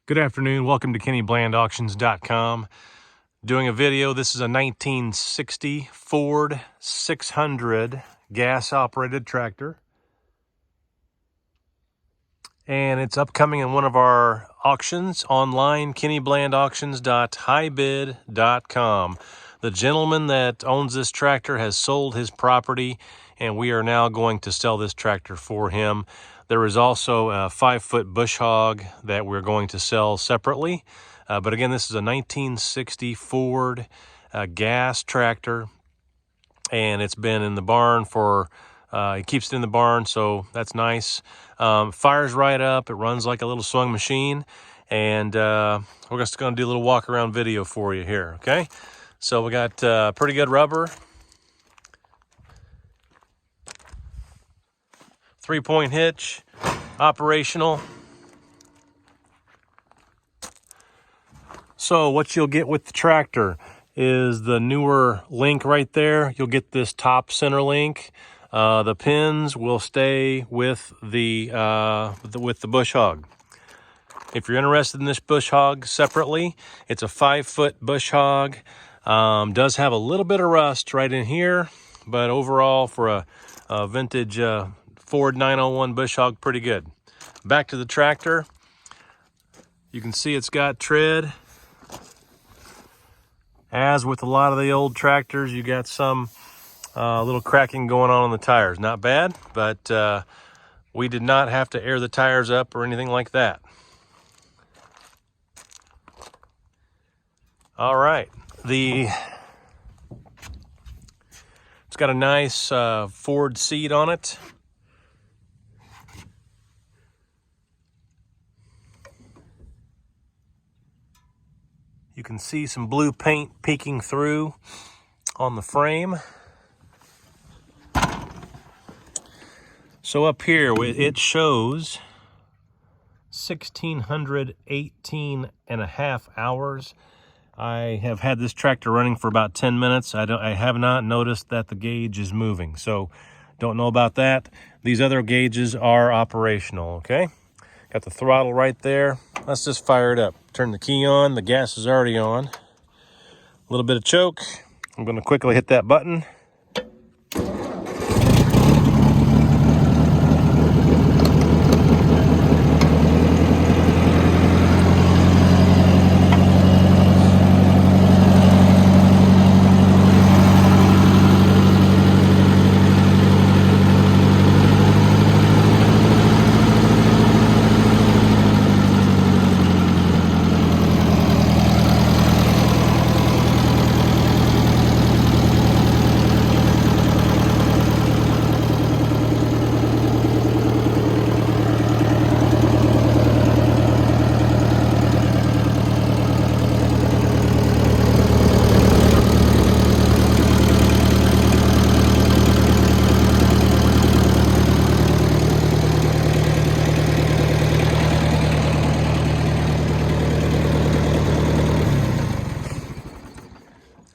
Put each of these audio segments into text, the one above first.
Good afternoon. Welcome to KennyBlandAuctions.com. Doing a video. This is a 1960 Ford 600 gas-operated tractor. And it's upcoming in one of our auctions online, KennyBlandAuctions.highbid.com. The gentleman that owns this tractor has sold his property, and we are now going to sell this tractor for him. There is also a 5-foot bush hog that we're going to sell separately. But again, this is a 1960 Ford gas tractor, and it's been in the barn for, he keeps it in the barn, so that's nice. Fires right up. It runs like a little swung machine, and we're just going to do a little walk around video for you here, okay? So we got pretty good rubber. 3-point hitch, operational. So what you'll get with the tractor is the newer link right there. You'll get this top center link. The pins will stay with the bush hog. If you're interested in this bush hog separately, it's a 5-foot bush hog. Does have a little bit of rust right in here, but overall for a vintage Ford 901 bush hog, pretty good. Back to the tractor. You can see it's got tread. As with a lot of the old tractors, you got some little cracking going on the tires. Not bad, but we did not have to air the tires up or anything like that. All right, it's got a nice Ford seat on it. You can see some blue paint peeking through on the frame. So up here, it shows 1,618 and a half hours. I have had this tractor running for about 10 minutes. I have not noticed that the gauge is moving, so don't know about that. These other gauges are operational, okay? Got the throttle right there. Let's just fire it up. Turn the key on. The gas is already on. A little bit of choke. I'm going to quickly hit that button.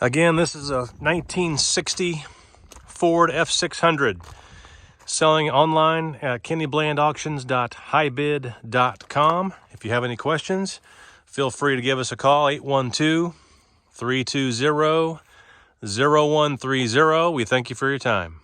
Again, this is a 1960 Ford F600 selling online at KennyBlandAuctions.highbid.com. If you have any questions, feel free to give us a call, 812-320-0130. We thank you for your time.